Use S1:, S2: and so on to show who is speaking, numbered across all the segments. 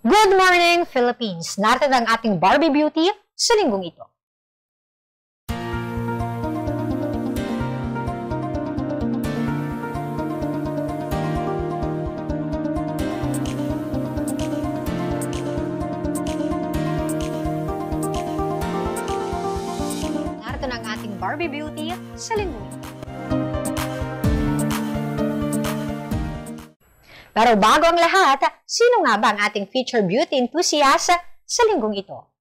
S1: Good morning, Philippines! Narito ang ating Barbie Beauty sa linggong ito. Narito ang ating Barbie Beauty sa linggong ito. Pero bago ang lahat, sino nga ba ang ating feature beauty enthusiast sa linggong ito?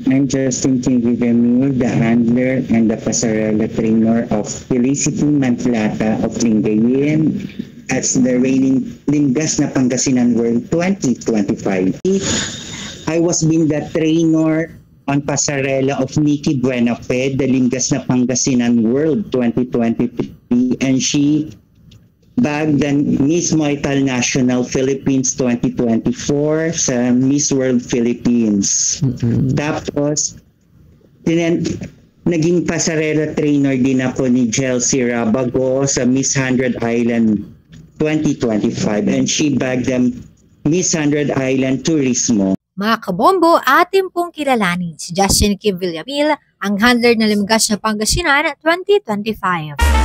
S2: I'm Justin Villamil, the handler and the pasarela trainer of Felicity Manplata of Lingayen as the reigning Limgas na Pangasinan World 2025. I was being the trainer on pasarela of Nikki Buenafe, the Limgas na Pangasinan World 2023, and she bagged the Miss Muay National Philippines 2024 sa Miss World Philippines. Tapos, naging pasarela trainer din ako ni Chelsea Rabago sa Miss 100 Island 2025 and she bagged the Miss 100 Island Turismo.
S1: Mga kabombo, atin pong kilalanin si Justin Kim Villamil, ang handler na Limgas na Pangasinan 2025.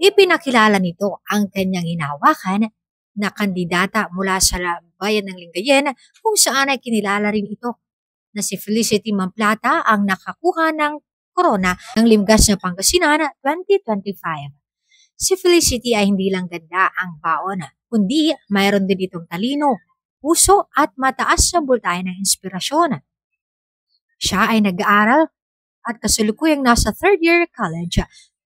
S1: Ipinakilala nito ang kanyang hinahawakan na kandidata mula sa bayan ng Lingayen kung saan ay kinilala rin ito na si Felicity Manplata ang nakakuha ng corona ng Limgas na Pangasinan 2025. Si Felicity ay hindi lang ganda ang baon, kundi mayroon din itong talino, puso at mataas na bultayan ng inspirasyon. Siya ay nag-aaral at kasalukuyang nasa third year college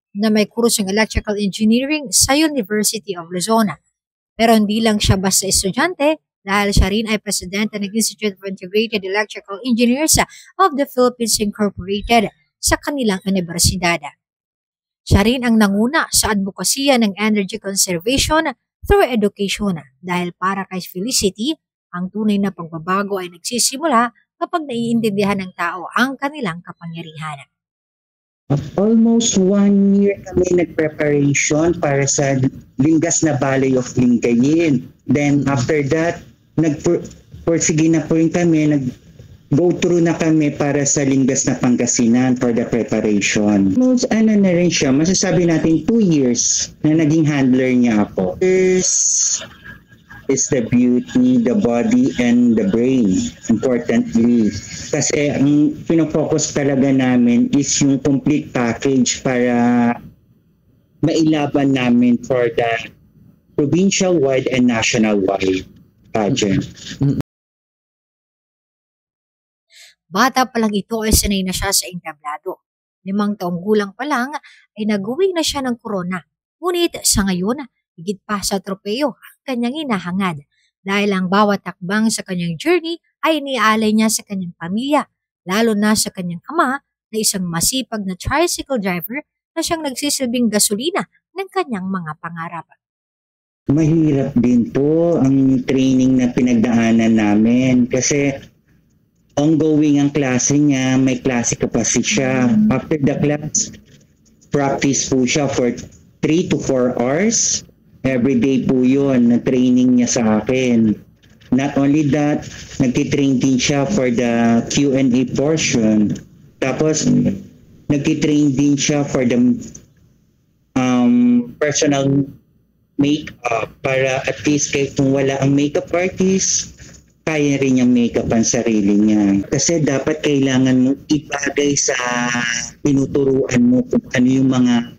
S1: na may kursong Electrical Engineering sa University of Luzon. Pero hindi lang siya basta estudyante dahil siya rin ay presidente ng Institute of Integrated Electrical Engineers of the Philippines Incorporated sa kanilang universidad. Siya rin ang nanguna sa advokasya ng energy conservation through education dahil para kay Felicity, ang tunay na pagbabago ay nagsisimula kapag naiintindihan ng tao ang kanilang kapangyarihan.
S2: Almost 1 year kami nag-preparation para sa Limgas na Ballet of Lingayen. Then after that, nag-pursige na po rin kami, nag-go through na kami para sa Limgas na Pangasinan for the preparation. Almost na rin siya, masasabi natin 2 years na naging handler niya ako. First is the beauty, the body, and the brain, importantly. Kasi ang pinofocus talaga namin is yung complete package para mailaban namin for the provincial-wide and national-wide pageant.
S1: Bata pa lang ito ay sanay na siya sa entablado. 5 taong gulang pa lang ay nag-uwi na siya ng corona. Ngunit sa ngayon, higit pa sa tropeyo ang kanyang hinahangad dahil ang bawat takbang sa kanyang journey ay iniaalay niya sa kanyang pamilya, lalo na sa kanyang ama na isang masipag na tricycle driver na siyang nagsisilbing gasolina ng kanyang mga pangarap.
S2: Mahirap din po ang training na pinagdaanan namin kasi ongoing ang klase niya, may klase kasi siya. After the class, practice po siya for 3 to 4 hours. Everyday po yun na training niya sa akin. Not only that, nagtitrain din siya for the Q&A portion. Tapos, nagtitrain din siya for the personal makeup para at least kahit kung wala ang makeup artist, kaya rin niyang makeup ang sarili niya. Kasi dapat kailangan mo ibagay sa tinuturuan mo kung ano yung mga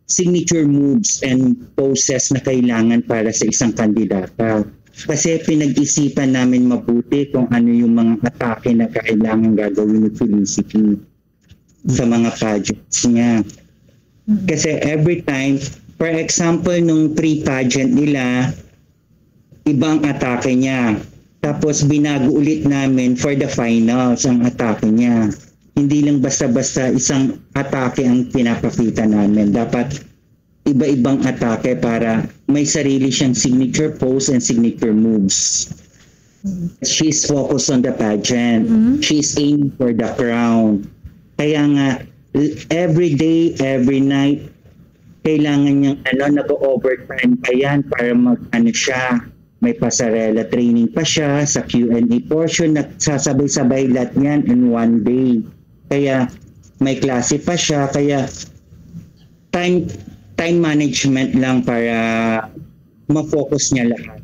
S2: signature moves and poses na kailangan para sa isang kandidata. Kasi pinag-isipan namin mabuti kung ano yung mga atake na kailangan gagawin ni Felicity sa mga pageants niya. Kasi every time For example, nung pre-pageant nila, ibang atake niya. Tapos binago ulit namin for the finals ang atake niya. Hindi lang basta-basta isang atake ang pinapakita namin. Dapat iba-ibang atake para may sarili siyang signature pose and signature moves. She's focused on the pageant. She's aiming for the crown. Kaya nga, every day, every night, kailangan niyang nag-overtime pa yan para siya. May pasarela training pa siya sa Q&A portion, nagsasabay-sabay lahat niyan in one day. Kaya may klase pa siya, kaya time management lang para ma-focus niya lahat.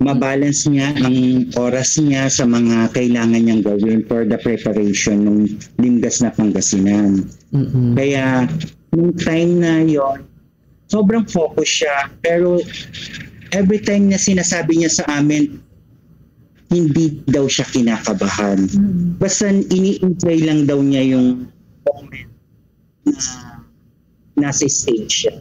S2: Ma-balance niya ang oras niya sa mga kailangan niyang gawin for the preparation ng Limgas na Pangasinan. Kaya nung time na yon, sobrang focus siya, pero every time na sinasabi niya sa amin, hindi daw siya kinakabahan. Basta ini-enjoy lang daw niya yung moment na nasa stage siya.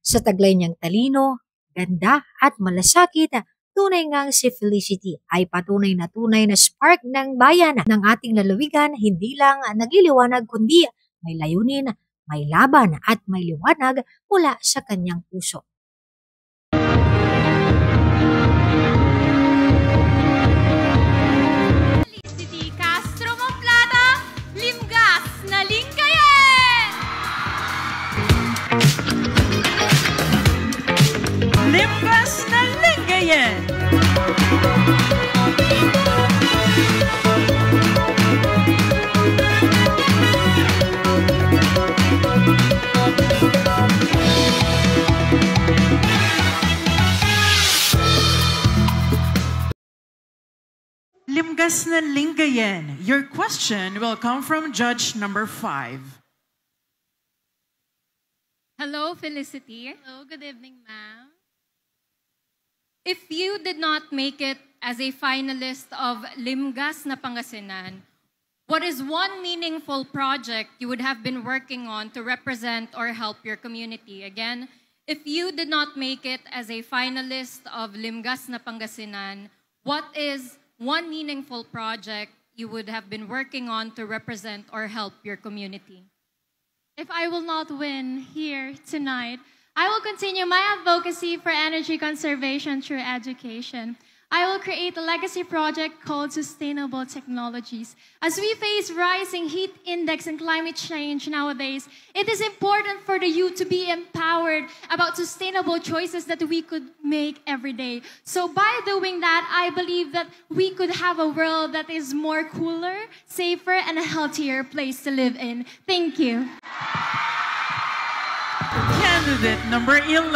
S1: Sa taglay niyang talino, ganda at malasakit, tunay ngang si Felicity ay patunay na spark ng bayan ng ating lalawigan, hindi lang nagliliwanag kundi may layunin, may laban at may liwanag mula sa kanyang puso.
S3: Felicity Castro Mamplata, Limgas na Lingayen!
S4: Limgas na Lingayen! Limgas na Lingayen. Your question will come from Judge number 5.
S3: Hello, Felicity. Hello, good evening, ma'am. If you did not make it as a finalist of Limgas na Pangasinan, what is one meaningful project you would have been working on to represent or help your community? Again, if you did not make it as a finalist of Limgas na Pangasinan, what is one meaningful project you would have been working on to represent or help your community?
S5: If I will not win here tonight, I will continue my advocacy for energy conservation through education. I will create a legacy project called Sustainable Technologies. As we face rising heat index and climate change nowadays, it is important for the youth to be empowered about sustainable choices that we could make every day. So by doing that, I believe that we could have a world that is more cooler, safer, and a healthier place to live in. Thank you.
S4: Candidate number 11,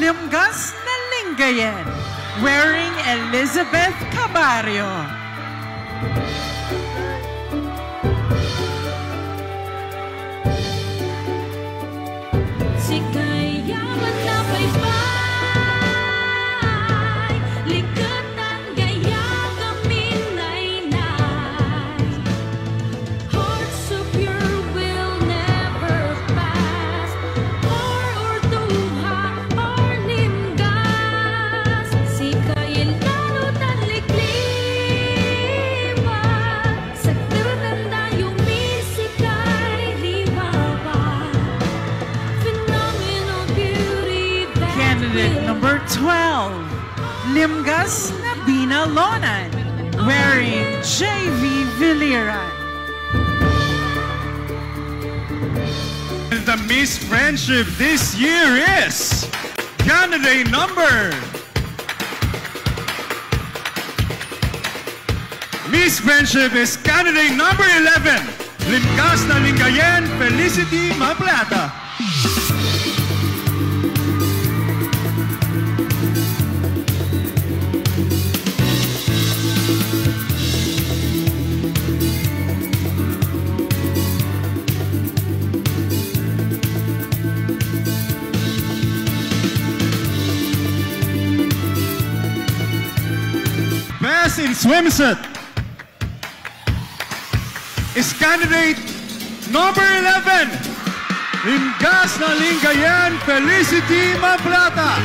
S4: Limgas na Lingayen, wearing Elizabeth Cabario. Number 12, Limgas na Binalonan, wearing J.V. Villiran.
S6: The Miss Friendship this year is candidate number Miss Friendship is candidate number 11, Limgas na Lingayen, Felicity Mamplata. Best in swimsuit is candidate number 11, Limgas na Lingayen, Felicity Mamplata.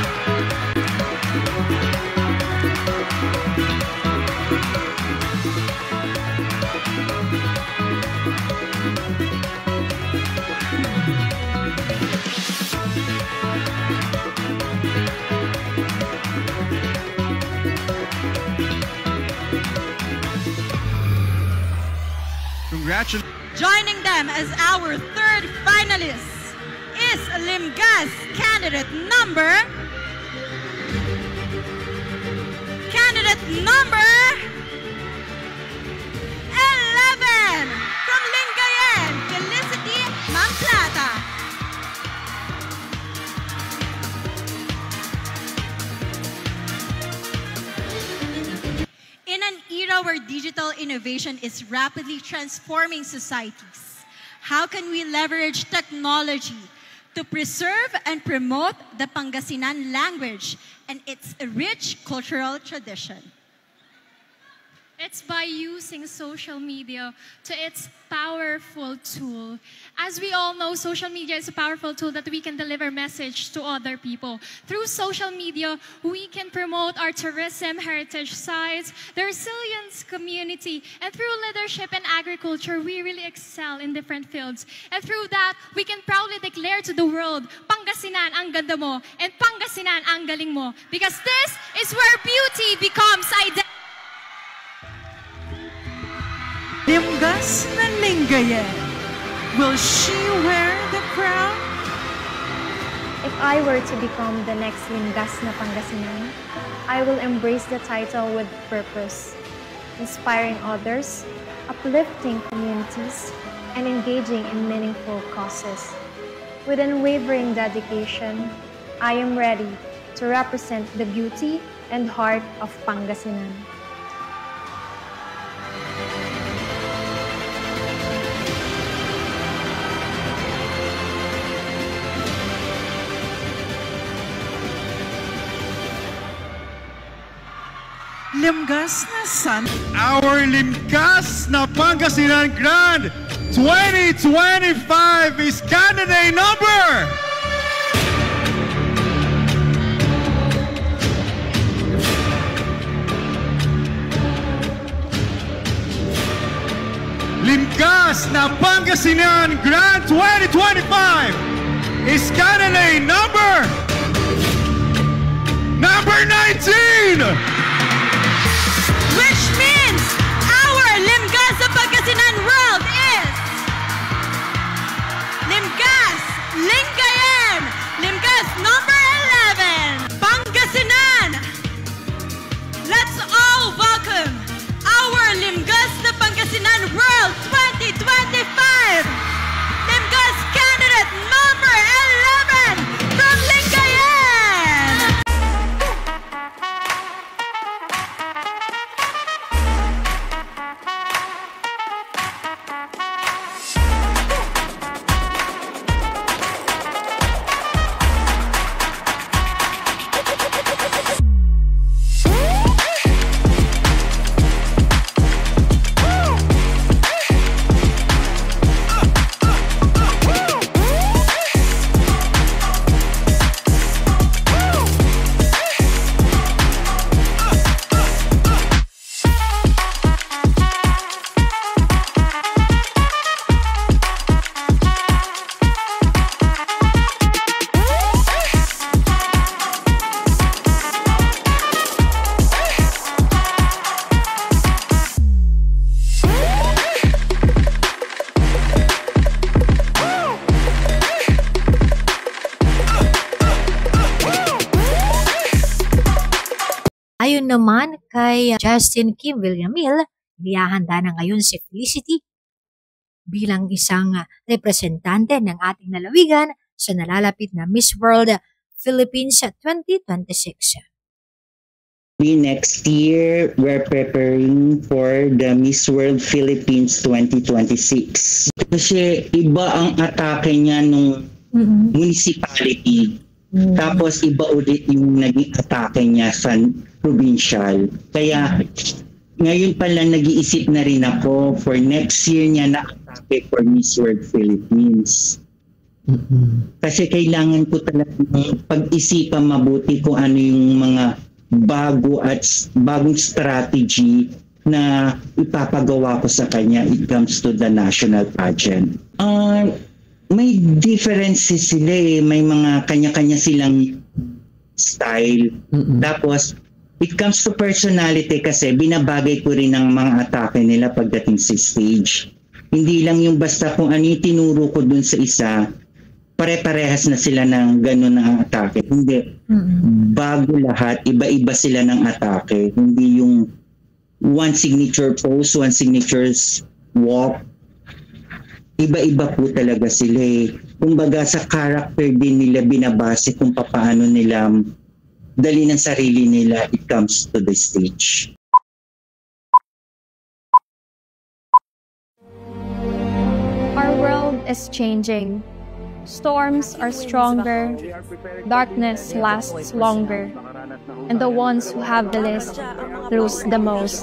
S6: Congratulations.
S7: Joining them as our third finalist is Limgas candidate number 11 from Lingayen, Felicity Mamplata. In an era where digital innovation is rapidly transforming societies, how can we leverage technology to preserve and promote the Pangasinan language and its rich cultural tradition?
S5: It's by using social media to its powerful tool. As we all know, social media is a powerful tool that we can deliver message to other people. Through social media, we can promote our tourism, heritage sites, the resilience community, and through leadership and agriculture, we really excel in different fields. And through that, we can proudly declare to the world, Pangasinan ang ganda mo, and Pangasinan ang galing mo. Because this is where beauty becomes identity.
S4: Limgas na Lingayen. Will she wear the crown?
S8: If I were to become the next Limgas na Pangasinan, I will embrace the title with purpose, inspiring others, uplifting communities, and engaging in meaningful causes. With unwavering dedication, I am ready to represent the beauty and heart of Pangasinan.
S4: Limgas na San.
S6: Our Limgas na Pangasinan Grand 2025 is candidate number 11. Limgas na Pangasinan Grand 2025 is candidate number 19.
S7: Which means our Limgas sa Pangasinan world is Limgas Lingayen, Limgas number 11, Pangasinan. Let's all welcome our Limgas na Pangasinan world 2025, Limgas candidate number 11 from Lingayen.
S1: Ayon naman kay Justin Kim Villamil, inihahanda na ngayon si Felicity bilang isang representante ng ating lalawigan sa nalalapit na Miss World Philippines 2026.
S2: Next year, we're preparing for the Miss World Philippines 2026. Kasi iba ang atake niya nung municipality. Tapos iba ulit yung naging atake niya sa provincial. Kaya ngayon pala nag-iisip na rin ako for next year niya na atake for Miss World Philippines. Kasi kailangan ko talaga pag-isipan mabuti kung ano yung mga bagong strategy na ipapagawa ko sa kanya it comes to the national pageant. May differences sila eh. May mga kanya-kanya silang style. Tapos, it comes to personality kasi binabagay ko rin ang mga atake nila pagdating sa stage. Hindi lang yung basta kung ano yung tinuro ko dun sa isa, pare-parehas na sila ng gano'n na atake. Hindi. Bago lahat, iba-iba sila ng atake. Hindi yung one signature pose, one signature walk. Iba-iba po talaga sila eh. Kumbaga sa character din nila binabase kung paano nila dali ng sarili nila it comes to the stage.
S8: Our world is changing. Storms are stronger, darkness lasts longer, and the ones who have the least lose the most.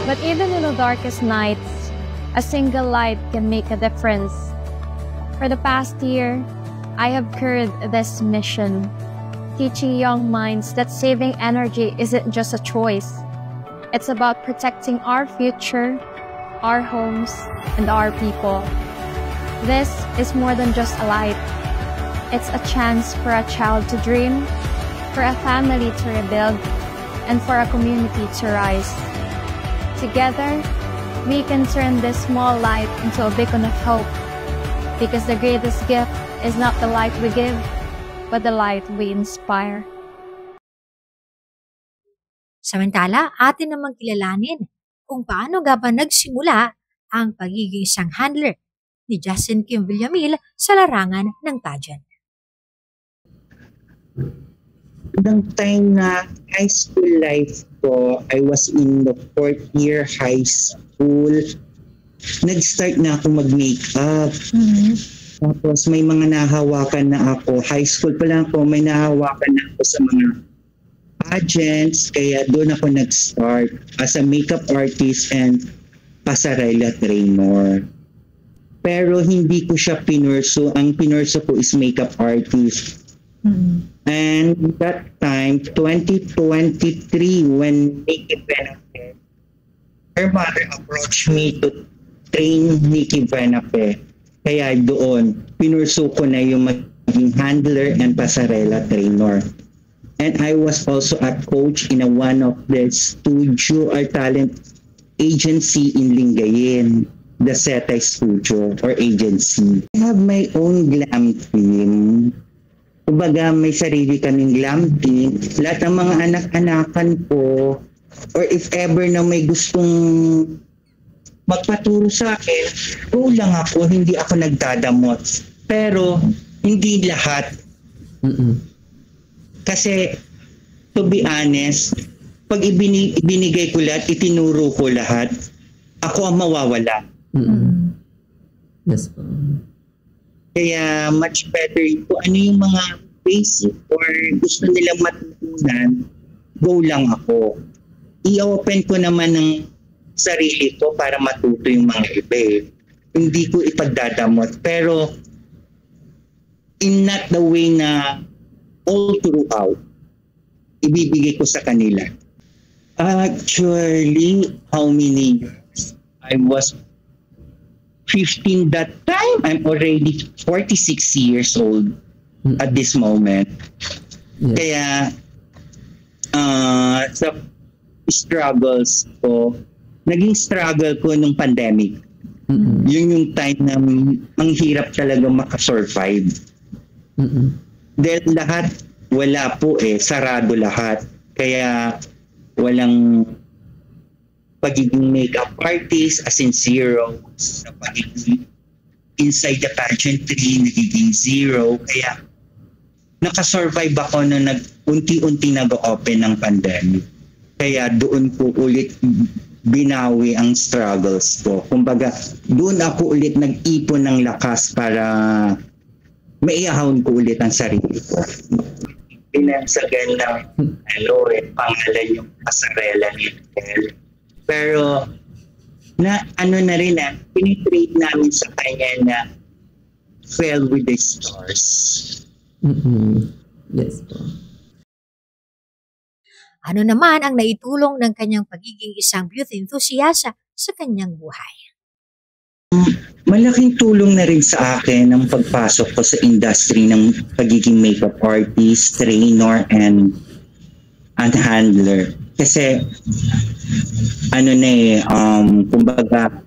S8: But even in the darkest nights, a single light can make a difference. For the past year, I have carried this mission, teaching young minds that saving energy isn't just a choice. It's about protecting our future, our homes, and our people. This is more than just a light. It's a chance for a child to dream, for a family to rebuild, and for a community to rise. Together, we can turn this small light into a beacon of hope, because the greatest gift is not the light we give, but the light we inspire.
S1: Samantala, atin namang kilalanin kung paano nga ba nagsimula ang pagiging isang handler ni Justin Kim Villamil sa larangan ng pageant.
S2: Nung time na high school life ko, I was in the 4th year high school. Nag-start na ako mag-makeup. Tapos may mga nahawakan na ako. High school pa lang ako, may nahawakan na ako sa mga pageants. Kaya doon ako nag-start as a makeup artist and pasarela trainer. Pero hindi ko siya pinurso. Ang pinurso ko is makeup artist. And that time, 2023, when Nikki Venape, her mother approached me to train Nikki Venape. Kaya doon, pinurso ko na yung maging handler and pasarela trainer. And I was also a coach in one of the studio or talent agency in Lingayen, the Setay Studio or agency. I have my own glam team. Kumbaga may sarili kaming glam team. Lahat ng mga anak-anakan ko or if ever na may gustong magpaturo sa akin, go lang ako, hindi ako nagdadamot. Pero hindi lahat. Kasi to be honest, pag ibinigay ko lahat, itinuro ko lahat, ako ang mawawala.
S9: Yes.
S2: Kaya much better kung ano yung mga basic or gusto nilang matutunan, go lang ako. I-open ko naman ng sarili ko para matuto yung mga iba eh. Hindi ko ipagdadamot. Pero in not the way na all throughout, ibibigay ko sa kanila. Actually, how many years? I was 15 that time. I'm already 46 years old at this moment. Kaya sa struggles ko, naging struggle ko nung pandemic. Yun yung time na ang hirap talaga makasurvive. Dahil lahat, wala po eh, sarado lahat. Kaya walang pagiging makeup artist as in zero. Sa pagiging inside the pageantry, nagiging zero. Kaya nakasurvive ako nung unti-unti nag-open ng pandemic. Kaya doon ko ulit binawi ang struggles ko. Kumbaga, doon ako ulit nag-ipon ng lakas para maiahon ko ulit ang sarili ko. Pinagsagan ng pangalan yung pasarela ni Kel. Pero na ano na rin pinitrade namin sa kanya na Fell with the Stars.
S9: Yes po.
S1: Ano naman ang naitulong ng kanyang pagiging isang beauty enthusiast sa kanyang buhay?
S2: Malaking tulong na rin sa akin ang pagpasok ko sa industry ng pagiging makeup artist, trainer, and handler. Kasi, kumbaga,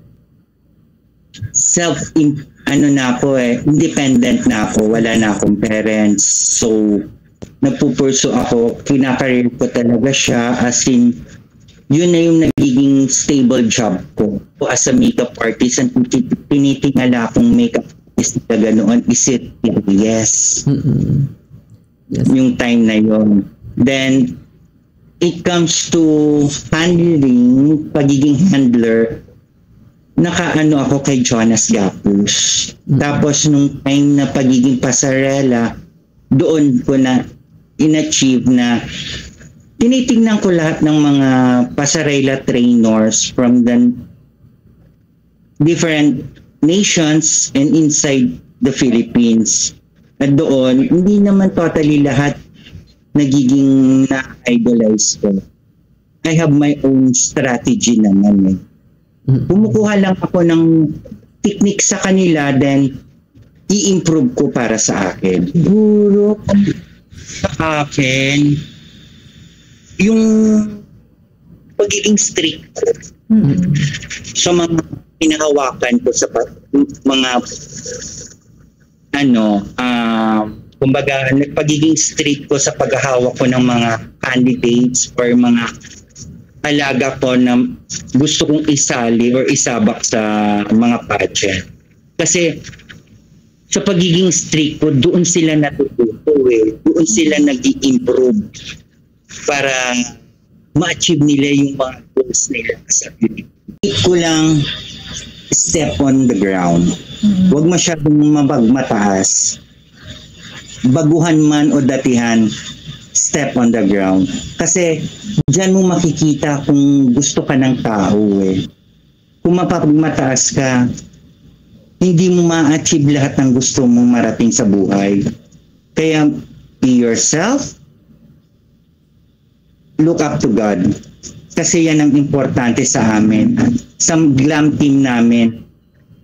S2: independent na ako, wala na akong parents. So, nagpupurso ako, kinakareer ko talaga siya, as in, yun na yung nagiging stable job ko as a makeup artist. And tinitingala akong makeup artist na ganoon, is it? Yes.
S9: Yes.
S2: Yung time na yun. Then, it comes to handling, pagiging handler, nakaano ako kay Jonas Gapus. Tapos nung time na pagiging pasarela, doon ko na in-achieve na tinitingnan ko lahat ng mga pasarela trainers from the different nations and inside the Philippines. At doon, hindi naman totally lahat nagiging na-idolize ko. I have my own strategy naman. Kumukuha lang ako ng technique sa kanila, then i-improve ko para sa akin. Siguro sa akin, yung pagiging strict ko sa mga pinahawakan ko sa mga kumbaga, pagiging strict ko sa paghahawak ko ng mga candidates or mga alaga ko na gusto kong isali or isabak sa mga pageant. Kasi sa pagiging strict ko, doon sila natututo doon sila nag-i-improve para ma-achieve nila yung mga goals nila sa beauty. Ko lang step on the ground. Huwag masyadong mataas. Baguhan man o datihan, step on the ground. Kasi diyan mo makikita kung gusto ka ng tao Kung mapagmataas ka, hindi mo ma-achieve lahat ng gusto mong marating sa buhay. Kaya be yourself, look up to God. Kasi yan ang importante sa amin. Sa glam team namin,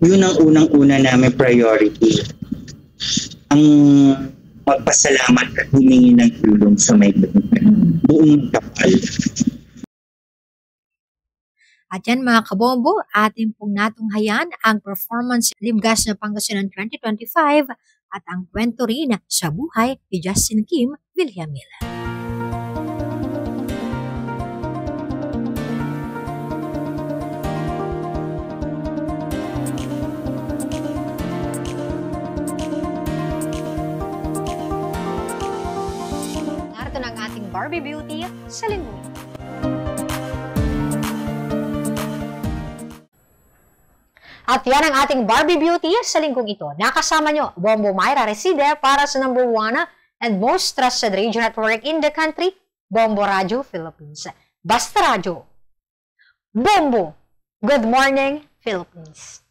S2: yun ang unang-una namin priority. Ang magpasalamat at humingi ng tulong sa may buong kapal.
S1: At yan mga kabombo, ating pong natunghayan ang performance Limgas na Pangasinan 2025 at ang kwento rin sa buhay ni Justin Kim Villamil. Narito na ang ating Barbie Beauty sa linggo. At yan ang ating Barbie Beauty sa linggong ito. Nakasama nyo, Bombo Myra Reside para sa #1 and most trusted radio network in the country, Bombo Radio Philippines. Basta Radio. Bombo. Good morning, Philippines.